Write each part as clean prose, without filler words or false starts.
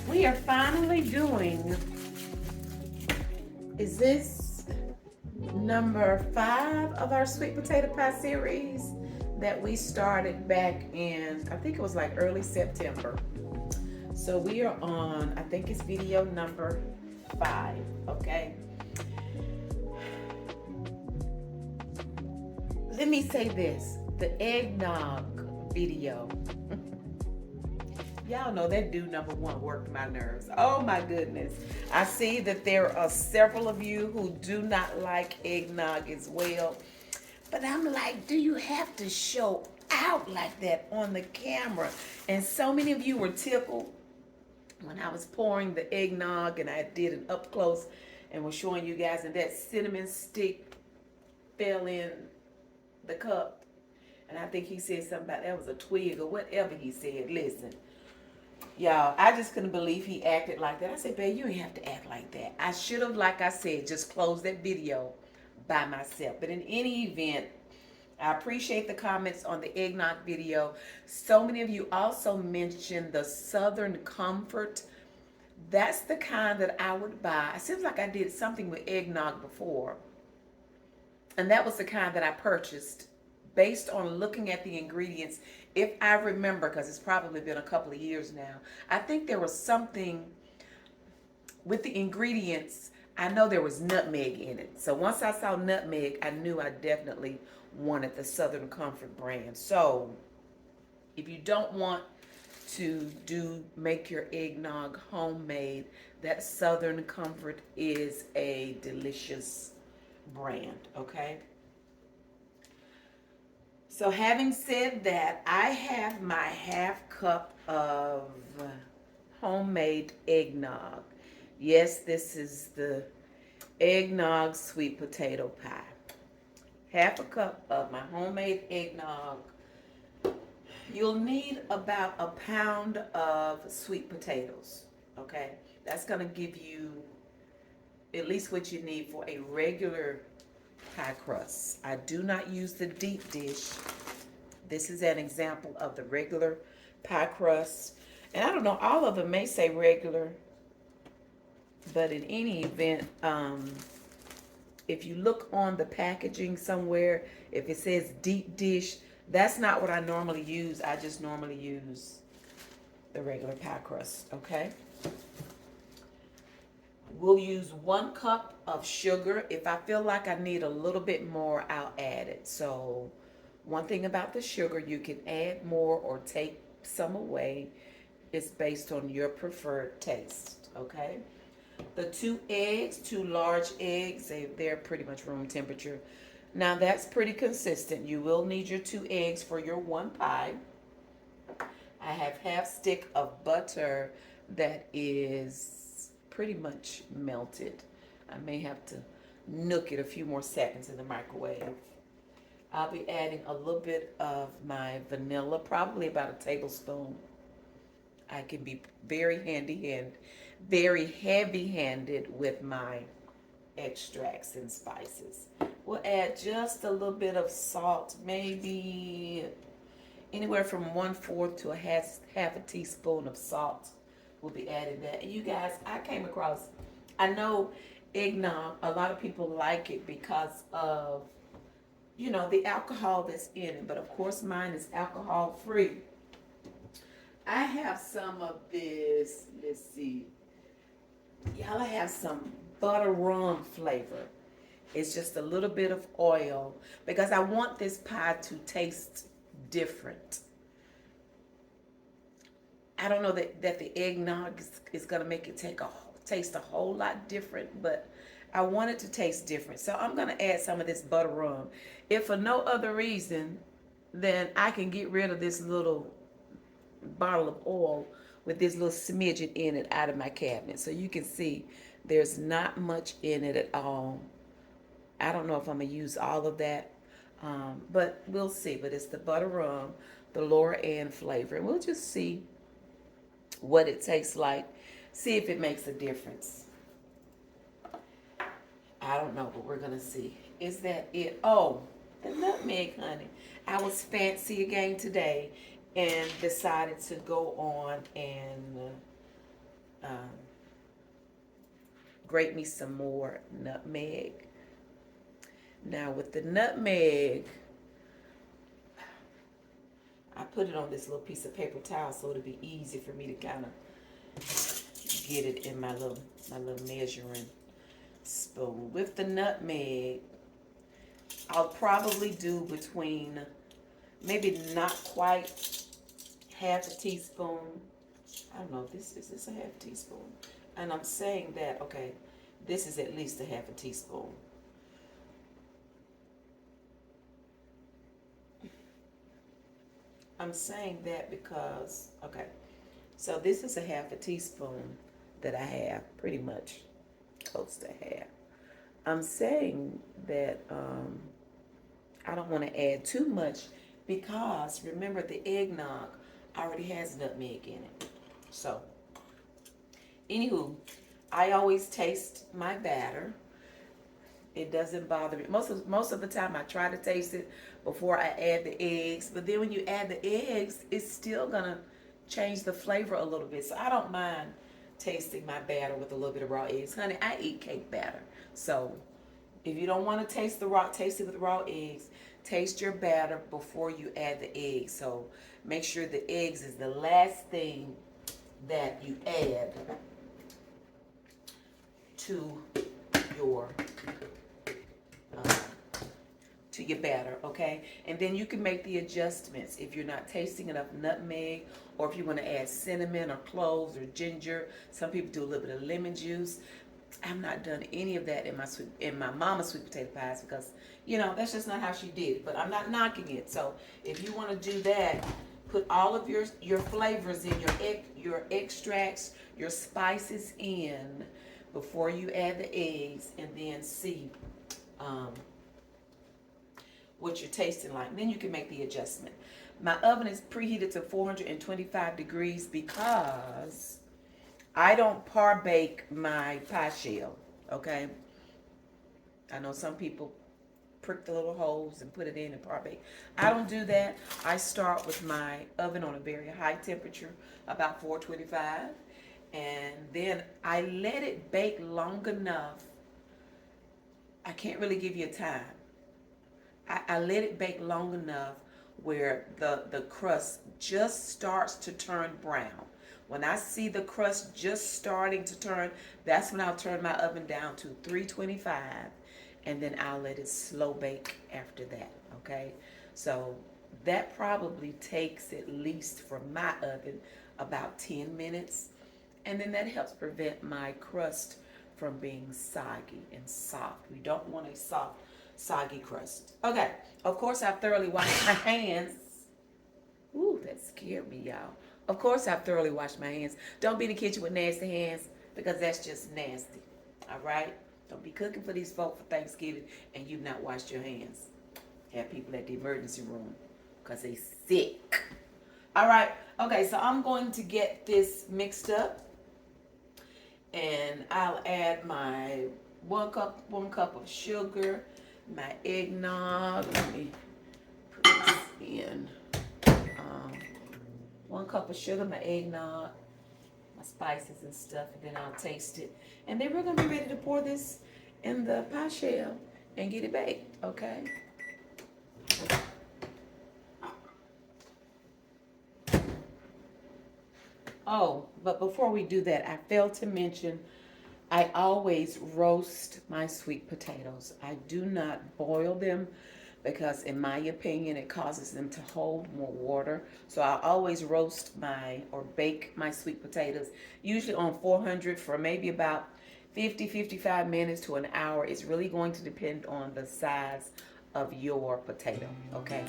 We are finally doing, is this number 5 of our sweet potato pie series that we started back in, I think it was like early September. So we are on, I think it's video number 5, okay? Let me say this, the eggnog video. Y'all know that dude number 1 worked my nerves. Oh my goodness. I see that there are several of you who do not like eggnog as well. But I'm like, do you have to show out like that on the camera? And so many of you were tickled when I was pouring the eggnog and I did an up close and was showing you guys, and that cinnamon stick fell in the cup. And I think he said something about that was a twig or whatever he said. Listen, y'all, I just couldn't believe he acted like that. I said, babe, you ain't have to act like that. I should have, like I said, just closed that video by myself. But in any event, I appreciate the comments on the eggnog video. So many of you also mentioned the Southern Comfort. That's the kind that I would buy. It seems like I did something with eggnog before. And that was the kind that I purchased based on looking at the ingredients. If I remember, because it's probably been a couple of years now, I think there was something with the ingredients. I know there was nutmeg in it. So once I saw nutmeg, I knew I definitely wanted the Southern Comfort brand. So if you don't want to make your eggnog homemade, that Southern Comfort is a delicious brand, okay? So having said that, I have my half cup of homemade eggnog. Yes, this is the Eggnog Sweet Potato Pie. Half a cup of my homemade eggnog. You'll need about a pound of sweet potatoes, okay? That's gonna give you at least what you need for a regular pie crust. I do not use the deep dish. This is an example of the regular pie crust. And I don't know, all of them may say regular, but in any event, if you look on the packaging somewhere, if it says deep dish, that's not what I normally use. I just normally use the regular pie crust, okay? We'll use 1 cup of sugar. If I feel like I need a little bit more, I'll add it. So one thing about the sugar, you can add more or take some away. It's based on your preferred taste, okay? The 2 eggs, 2 large eggs, they're pretty much room temperature. Now that's pretty consistent. You will need your 2 eggs for your 1 pie. I have half stick of butter that is pretty much melted. I may have to nook it a few more seconds in the microwave. I'll be adding a little bit of my vanilla, probably about a tablespoon. I can be very very heavy-handed with my extracts and spices. We'll add just a little bit of salt, maybe anywhere from 1/4 to a half a teaspoon of salt. We'll be adding that. And you guys, I came across, I know eggnog, a lot of people like it because of, you know, the alcohol that's in it. But of course mine is alcohol free. I have some of this, let's see. Y'all, I have some butter rum flavor. It's just a little bit of oil because I want this pie to taste different. I don't know that the eggnog is going to make it taste a whole lot different, but I want it to taste different. So I'm going to add some of this butter rum. If for no other reason, then I can get rid of this little bottle of oil with this little smidgen in it out of my cabinet. So you can see there's not much in it at all. I don't know if I'm going to use all of that, but we'll see. But it's the butter rum, the Laura Ann flavor. And we'll just see what it tastes like. See if it makes a difference. I don't know, but we're going to see. Is that it? Oh, the nutmeg, honey. I was fancy again today and decided to go on and grate me some more nutmeg. Now with the nutmeg, I put it on this little piece of paper towel so it'll be easy for me to kind of get it in my little measuring spoon. With the nutmeg, I'll probably do between maybe not quite half a teaspoon. I don't know, is this a half a teaspoon? And I'm saying that, okay, this is at least a half a teaspoon. I'm saying that because, okay, so this is a half a teaspoon that I have, pretty much close to half. I'm saying that I don't want to add too much because remember the eggnog already has nutmeg in it. So, anywho, I always taste my batter. It doesn't bother me. Most of the time I try to taste it before I add the eggs. But then when you add the eggs, it's still going to change the flavor a little bit. So I don't mind tasting my batter with a little bit of raw eggs. Honey, I eat cake batter. So if you don't want to taste it with raw eggs, taste your batter before you add the eggs. So make sure the eggs is the last thing that you add to your batter, okay? And then you can make the adjustments if you're not tasting enough nutmeg, or if you want to add cinnamon or cloves or ginger. Some people do a little bit of lemon juice. I've not done any of that in my mama's sweet potato pies because, you know, that's just not how she did it. But I'm not knocking it. So if you want to do that, put all of your flavors in, your extracts, your spices in before you add the eggs, and then see what you're tasting like. And then you can make the adjustment. My oven is preheated to 425 degrees because I don't par bake my pie shell, okay? I know some people prick the little holes and put it in and par bake. I don't do that. I start with my oven on a very high temperature, about 425, and then I let it bake long enough. I can't really give you a time. I let it bake long enough where the crust just starts to turn brown. When I see the crust just starting to turn, that's when I'll turn my oven down to 325, and then I'll let it slow bake after that, okay? So that probably takes, at least from my oven, about 10 minutes. And then that helps prevent my crust from being soggy and soft. We don't want a soft, soggy crust. Okay, of course I've thoroughly washed my hands. Ooh, that scared me, y'all. Of course I've thoroughly washed my hands. Don't be in the kitchen with nasty hands, because that's just nasty. All right? Don't be cooking for these folk for Thanksgiving and you've not washed your hands. Have people at the emergency room because they sick. All right. Okay, so I'm going to get this mixed up, and I'll add my one cup of sugar, my eggnog. Let me put this in. 1 cup of sugar, my eggnog, my spices and stuff, and then I'll taste it. And then we're going to be ready to pour this in the pie shell and get it baked, okay? Oh, but before we do that, I failed to mention I always roast my sweet potatoes. I do not boil them because, in my opinion, it causes them to hold more water. So I always roast or bake my sweet potatoes, usually on 400 for maybe about 55 minutes to an hour. It's really going to depend on the size of your potato, okay?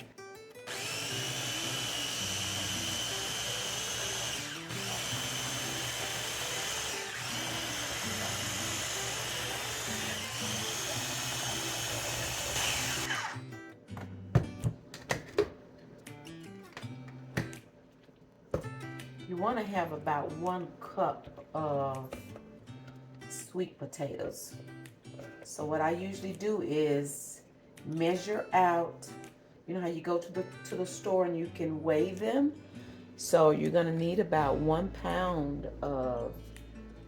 You want to have about 1 cup of sweet potatoes. So what I usually do is measure out. You know how you go to the store and you can weigh them? So you're going to need about 1 pound of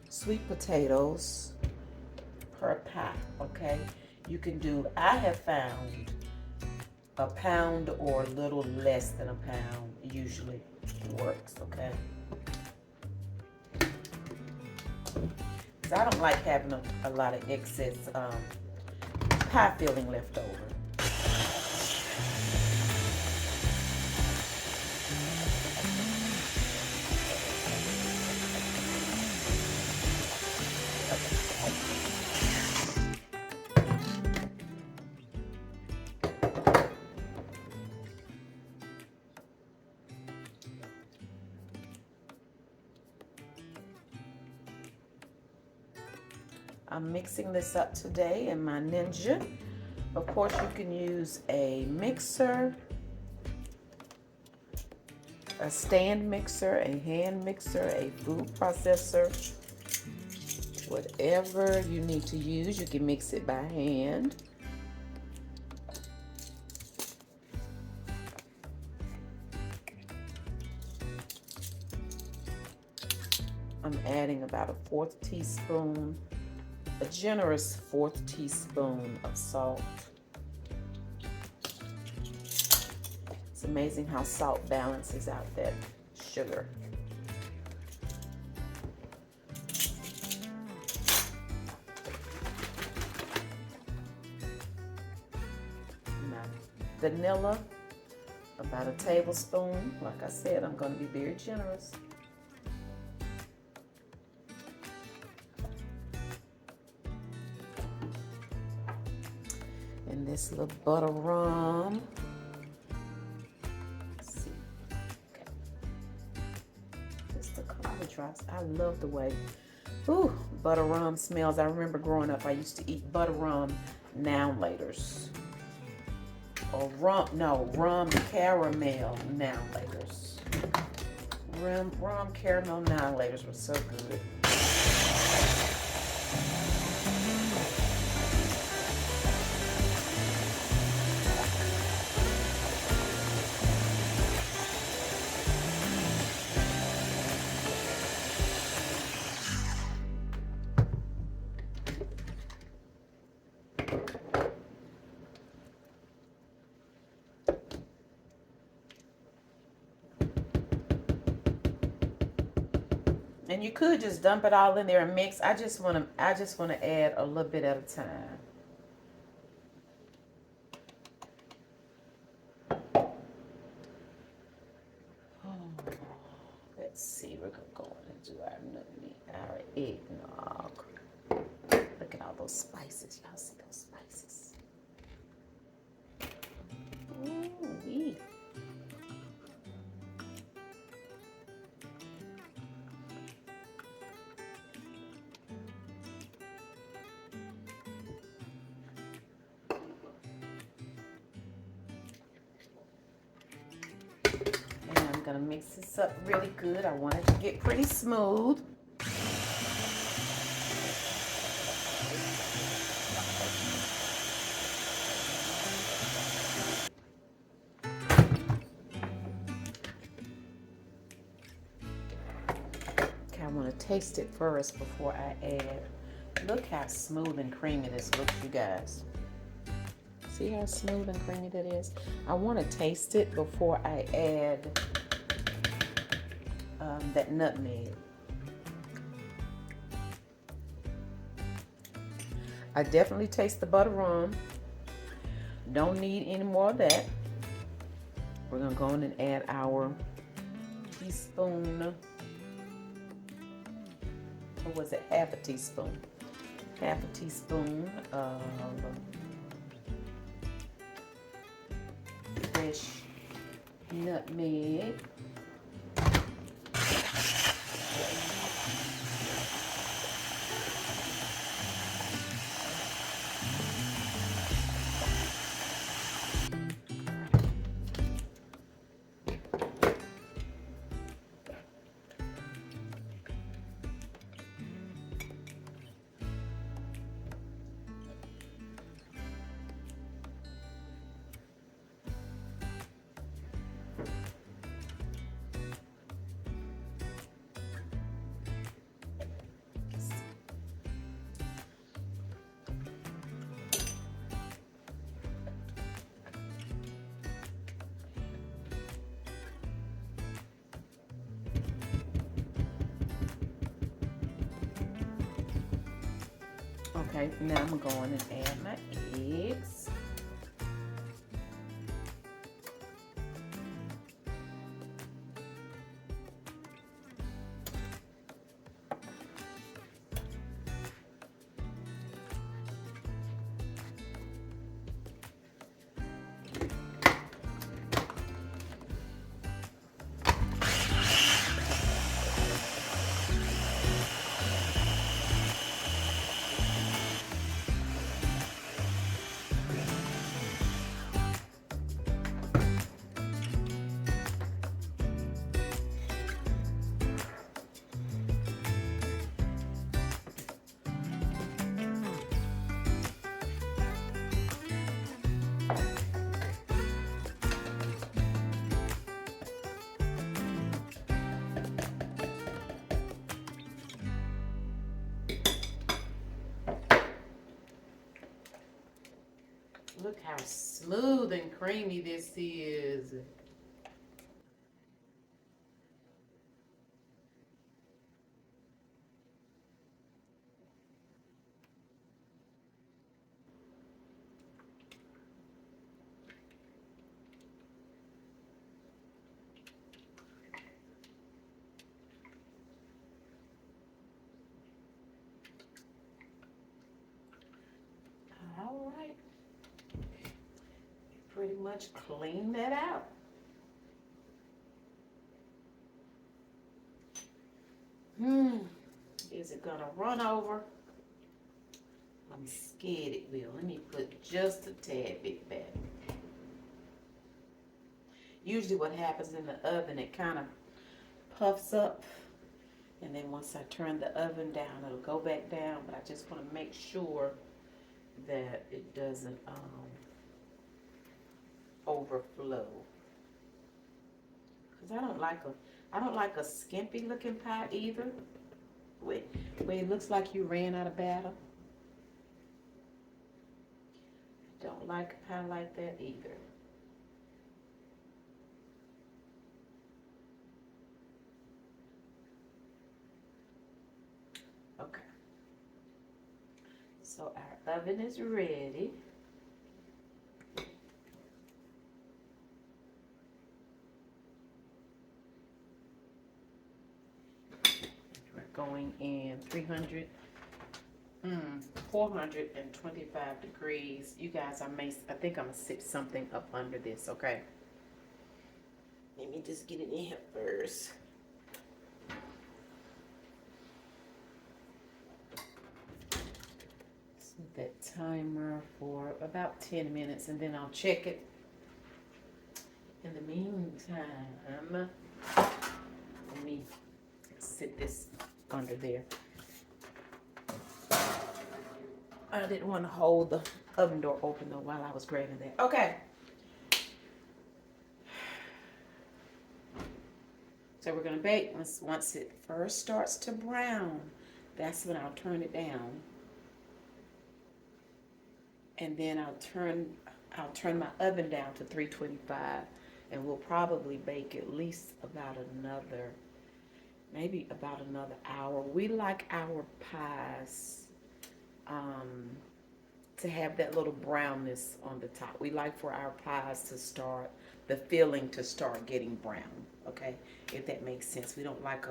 sweet potatoes. per pie, okay? You can do, I have found a pound or a little less than a pound usually works, okay? Because I don't like having a lot of excess pie filling left over. I'm mixing this up today in my Ninja. Of course, you can use a mixer, a stand mixer, a hand mixer, a food processor, whatever you need to use. You can mix it by hand. I'm adding about a 1/4 teaspoon, a generous 1/4 teaspoon of salt. It's amazing how salt balances out that sugar. Now, vanilla, about a tablespoon. Like I said, I'm going to be very generous. And this little butter rum. Let's see. Okay. Just a couple of drops. I love the way butter rum smells. I remember growing up, I used to eat butter rum now laters. Or rum caramel now laters. Rum caramel now laters were so good. And you could just dump it all in there and mix. I just want to add a little bit at a time. Let's see, we're gonna go into our eggnog. Look at all those spices. Y'all see those spices? Ooh-wee. I'm gonna mix this up really good. I want it to get pretty smooth. Okay, I want to taste it first before I add. Look how smooth and creamy this looks, you guys. See how smooth and creamy that is? I want to taste it before I add that nutmeg. I definitely taste the butter rum. Don't need any more of that. We're gonna go in and add our teaspoon, or was it half a teaspoon? Half a teaspoon of fresh nutmeg. Okay, now I'm going to add my eggs. Look how smooth and creamy this is. All right. Pretty much clean that out. Is it gonna run over? I'm scared it will. Let me put just a tad bit back. Usually what happens in the oven, it kind of puffs up. And then once I turn the oven down, it'll go back down. But I just want to make sure that it doesn't overflow. Because I don't like a skimpy looking pie either. Where it looks like you ran out of batter. I don't like a pie like that either. Okay. So our oven is ready. Going in 425 degrees. You guys, I think I'm gonna sit something up under this, okay? Let me just get it in here first. Set that timer for about 10 minutes and then I'll check it. In the meantime, let me sit this under there. I didn't want to hold the oven door open though while I was grabbing that. Okay. So we're gonna bake once it first starts to brown. That's when I'll turn it down. And then I'll turn my oven down to 325, and we'll probably bake at least about another hour. We like our pies to have that little brownness on the top. We like for our pies to start, the filling to start getting brown, okay? If that makes sense. We don't like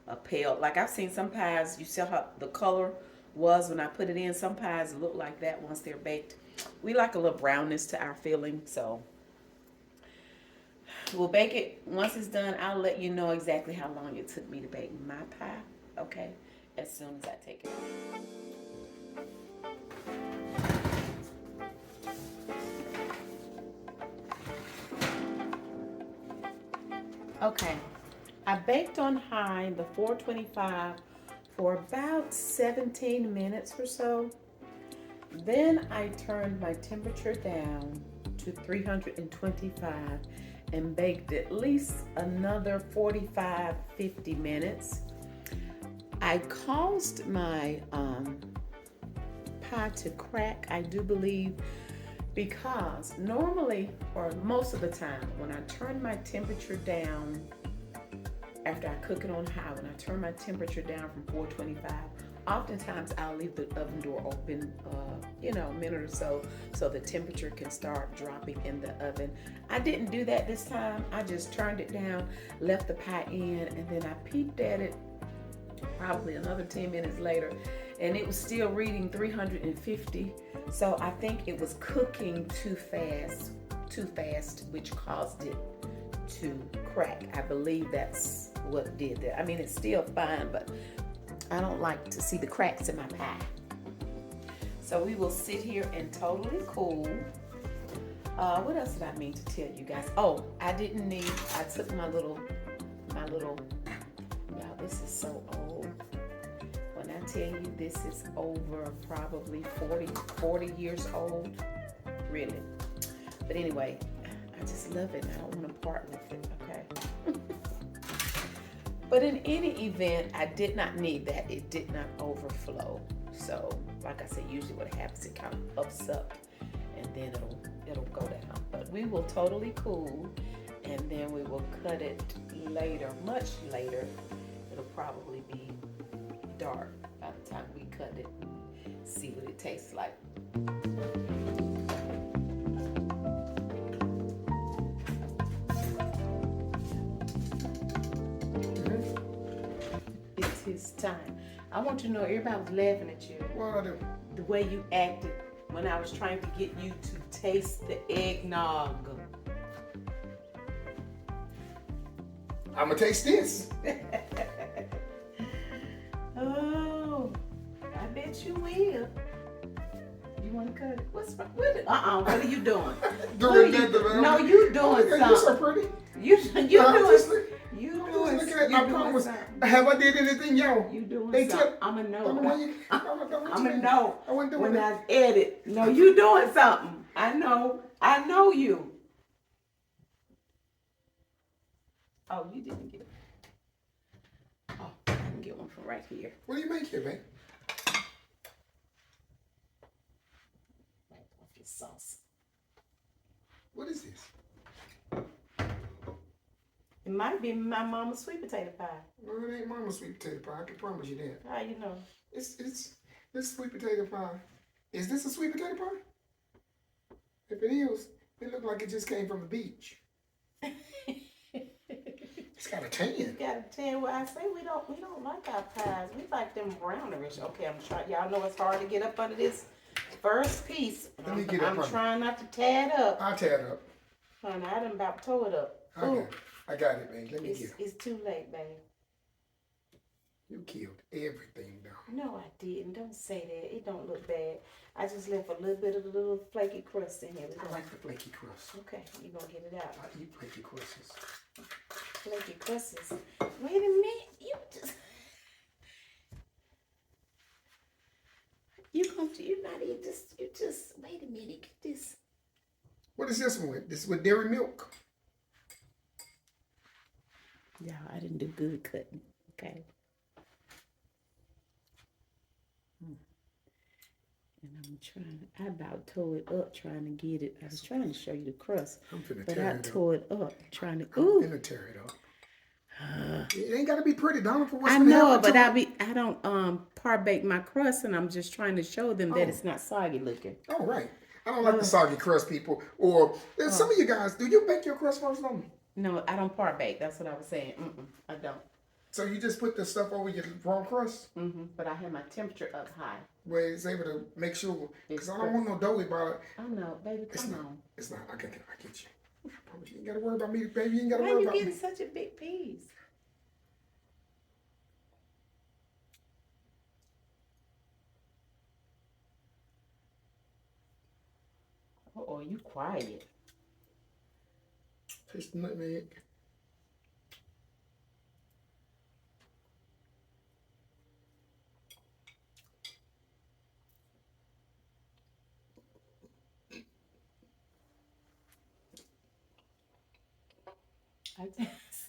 a pale, like I've seen some pies, you see how the color was when I put it in. Some pies look like that once they're baked. We like a little brownness to our filling, so we'll bake it. Once it's done, I'll let you know exactly how long it took me to bake my pie, okay? As soon as I take it. Okay, I baked on high, the 425, for about 17 minutes or so. Then I turned my temperature down to 325 and baked at least another 45, 50 minutes. I caused my pie to crack, I do believe, because normally, or most of the time, when I turn my temperature down after I cook it on high, when I turn my temperature down from 425, oftentimes I'll leave the oven door open, you know, a minute or so, so the temperature can start dropping in the oven. I didn't do that this time. I just turned it down, left the pie in, and then I peeped at it probably another 10 minutes later, and it was still reading 350. So I think it was cooking too fast, which caused it to crack. I believe that's what did that. I mean, it's still fine, but I don't like to see the cracks in my pie. So we will sit here and totally cool. What else did I mean to tell you guys? Oh, I took my little, y'all, this is so old. When I tell you this is over probably 40 years old, really. But anyway, I just love it. I don't want to part with it, okay? But in any event, I did not need that. It did not overflow. So, like I said, usually what happens, it kind of puffs up and then it'll go down. But we will totally cool, and then we will cut it later, much later. It'll probably be dark by the time we cut it and see what it tastes like. It's his time. I want you to know everybody was laughing at you. What I do? The way you acted when I was trying to get you to taste the eggnog. I'm gonna taste this. Oh, I bet you will. You want to cut it? What's wrong? What are you doing? No, you doing something. You're so pretty. You doing. Have I did anything, y'all? You doing something. I'm a no. I'm a no. I wasn't doing when that. I edit. No, you doing something. I know you. Oh, you didn't get it. Oh, I can get one from right here. What do you make here, babe? Right off your sauce. What is this? It might be my mama's sweet potato pie. No, it ain't mama's sweet potato pie. I can promise you that. How you know? It's this sweet potato pie. Is this a sweet potato pie? If it is, it looks like it just came from the beach. It's got a tan. It's got a tan. Well, I say we don't like our pies. We like them brownerish. Okay, I'm trying. Y'all know it's hard to get up under this first piece. Let me get up. I'm trying not to tear it up. I'll tear it up. Honey, I done about tore it up. I got it, babe. Let me get it. It's too late, babe. You killed everything, though. No, I didn't. Don't say that. It don't look bad. I just left a little bit of the little flaky crust in here. I like the flaky crust. Okay, you're going to get it out. I eat flaky crusts. Flaky crusts. Wait a minute. You not eat this. Wait a minute. Get this. What is this one with? This is with dairy milk. Yeah, I didn't do good cutting. Okay. And I about tore it up trying to get it. I was trying to show you the crust, but I tore it up trying to. I'm finna tear it up. It ain't gotta be pretty, Donna. For what's I know, but I don't par bake my crust, and I'm just trying to show them that it's not soggy looking. Oh right. I don't like the soggy crust, people. Or some of you guys, do you bake your crust first, Donna? No, I don't par bake. That's what I was saying. I don't. So you just put the stuff over your raw crust? But I have my temperature up high. Where it's able to make sure, because I don't want no doughy about it. I know, baby, come on. It's not. I get you. You ain't got to worry about me, baby. You ain't got to worry about me. Why are you getting such a big piece? Oh, you quiet. Taste the nutmeg.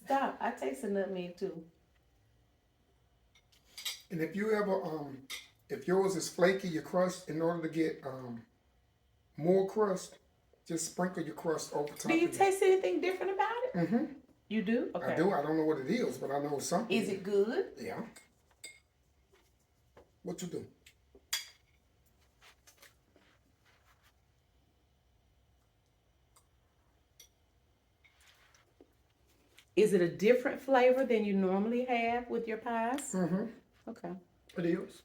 Stop. I taste the nutmeg too. And if you ever, if yours is flaky, your crust, in order to get more crust, just sprinkle your crust over top. Do you taste anything different about it? You do? Okay. I do. I don't know what it is, but I know something. Is it good? Yeah. What you do? Is it a different flavor than you normally have with your pies? Mm-hmm. Okay. It is.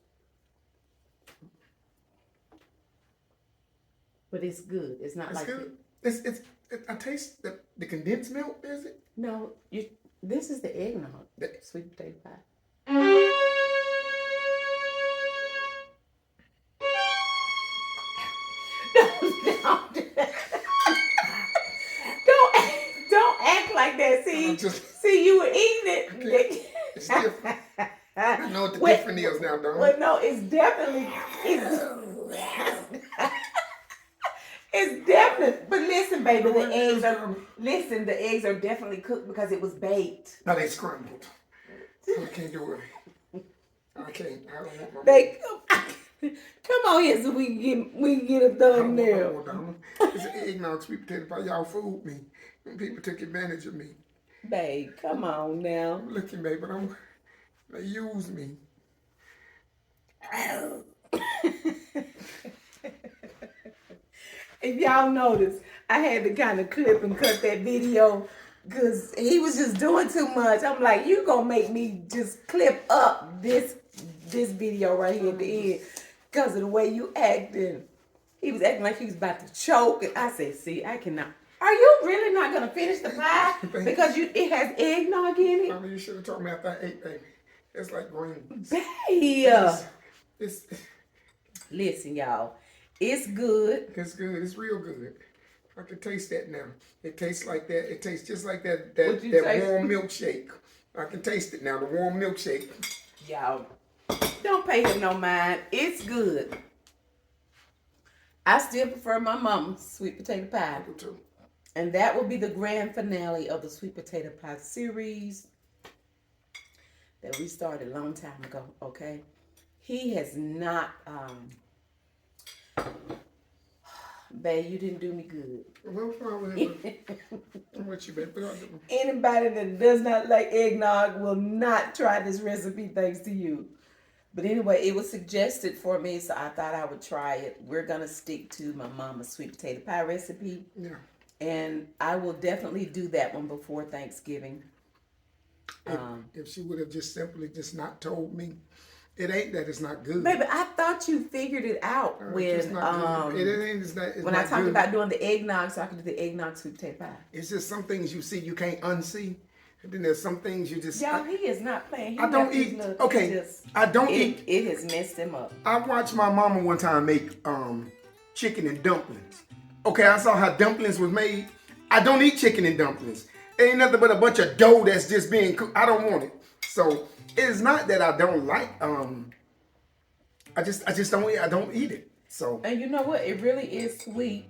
But it's good. It's not It's like good. I taste the condensed milk, is it? No, this is the eggnog. The- Sweet potato pie. Don't act like that. See, you were eating it. It's different. I know what the difference is now, Donna. Well, no, it's definitely. It's definitely. But listen, baby, the eggs are definitely cooked because it was baked. No, they scrambled. I can't do it. I can't. I don't want my. Come on here so we can get a thumbnail. It's an eggnog sweet potato pie. Y'all fooled me. People took advantage of me. Babe, come on now. Look at me, but they use me. If y'all notice, I had to kind of clip and cut that video because he was just doing too much. I'm like, you gonna make me just clip up this video right here at the end because of the way you acting. He was acting like he was about to choke, and I said, see, I cannot. Are you really not gonna finish the pie because it has eggnog in it? Mama, you should have told me after I ate, baby. It's like greens. Babe. It's Listen, y'all. It's good. It's good. It's real good. I can taste that now. It tastes like that. It tastes just like that warm milkshake. I can taste it now. The warm milkshake. Y'all, don't pay him no mind. It's good. I still prefer my mama's sweet potato pie. I do too. And that will be the grand finale of the sweet potato pie series that we started a long time ago, okay? He has not, babe, you didn't do me good. What's wrong with it? What you been? Anybody that does not like eggnog will not try this recipe thanks to you. But anyway, it was suggested for me, so I thought I would try it. We're going to stick to my mama's sweet potato pie recipe. Yeah. And I will definitely do that one before Thanksgiving. If she would have just simply not told me, it ain't that it's not good. Baby, I thought you figured it out when I talked about doing the eggnog, so I could do the eggnog sweet potato pie. It's just some things you see you can't unsee. And then there's some things you just... Y'all, he is not playing. I don't eat... Okay, I don't eat... It has messed him up. I watched my mama one time make chicken and dumplings. Okay, I saw how dumplings was made. I don't eat chicken and dumplings. It ain't nothing but a bunch of dough that's just being cooked. I don't want it. So, it's not that I don't like... I just don't eat it. So... And you know what? It really is sweet.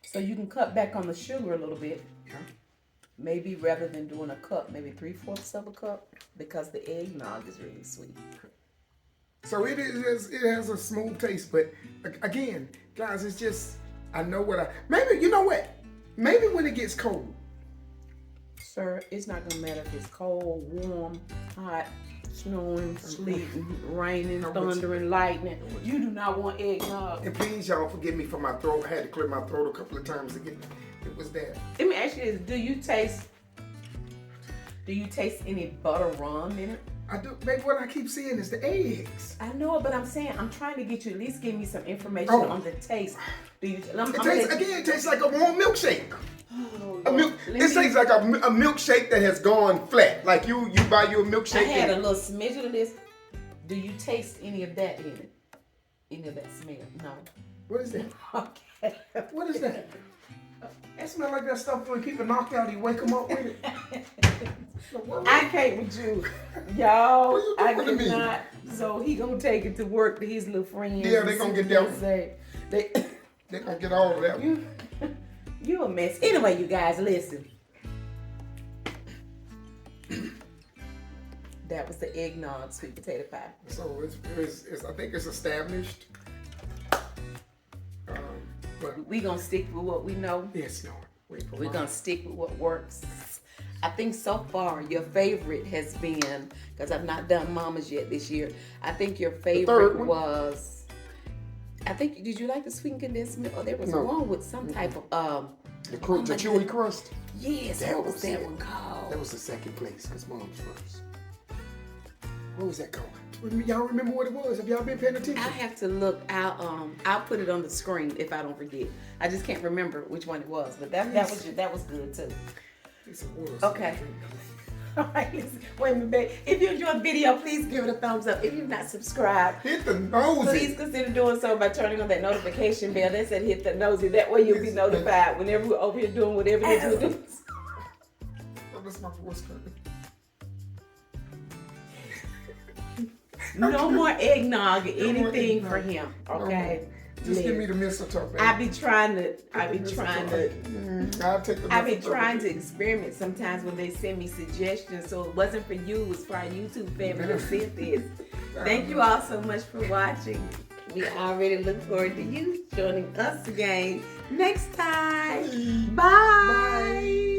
So you can cut back on the sugar a little bit. Yeah. Maybe rather than doing a cup, maybe 3/4 of a cup, because the eggnog is really sweet. So it has a smooth taste, but again, guys, it's just, I know what maybe, you know what? Maybe when it gets cold. Sir, it's not gonna matter if it's cold, warm, hot, snowing, sleeting, raining, thundering, lightning. You do not want eggnog. And please, y'all, forgive me for my throat. I had to clear my throat a couple of times to get it was that. Let me ask you this: Do you taste any butter rum in it? I do. Baby, what I keep seeing is the eggs. I know, but I'm saying I'm trying to get you at least give me some information on the taste. Do you? It tastes like a warm milkshake. Oh, It tastes like a milkshake that has gone flat. Like you buy you a milkshake. I had a little smidgen of this. Do you taste any of that in it? Any of that smell? No. What is that? Okay. What is that? It smells like that stuff when people knock out, you wake them up with it. I can't with you. Y'all, what you I doing to me? cannot. So he gonna take it to work to his little friends. Yeah, they gonna get that one. They gonna get all of that one. You a mess. Anyway, you guys, listen. That was the eggnog sweet potato pie. So it's I think it's established. But we gonna stick with what we know. Yes, Lord. We're gonna stick with what works. I think so far your favorite has been, because I've not done Mama's yet this year. I think your favorite was, did you like the sweetened condensed milk? Oh, there was one with some type of the chewy crust. Yes, what was that one called? That was the second place, because Mom's first. What was that called? Y'all remember what it was? Have y'all been paying attention? I have to look. I'll put it on the screen if I don't forget. I just can't remember which one it was, but that was good too. Okay. All right, listen. Wait a minute, babe. If you enjoyed the video, please give it a thumbs up. If you've not subscribed, hit the nosy. Please consider doing so by turning on that notification bell. That said hit the nosy. That way you'll be notified whenever we're over here doing whatever it is we're doing. That's my voice. No more eggnog, anything for him. Okay. Just give me the mistletoe, baby. I be trying to experiment sometimes when they send me suggestions. So it wasn't for you, it was for our YouTube family that sent this. Thank you all so much for watching. We already look forward to you joining us again next time. Bye.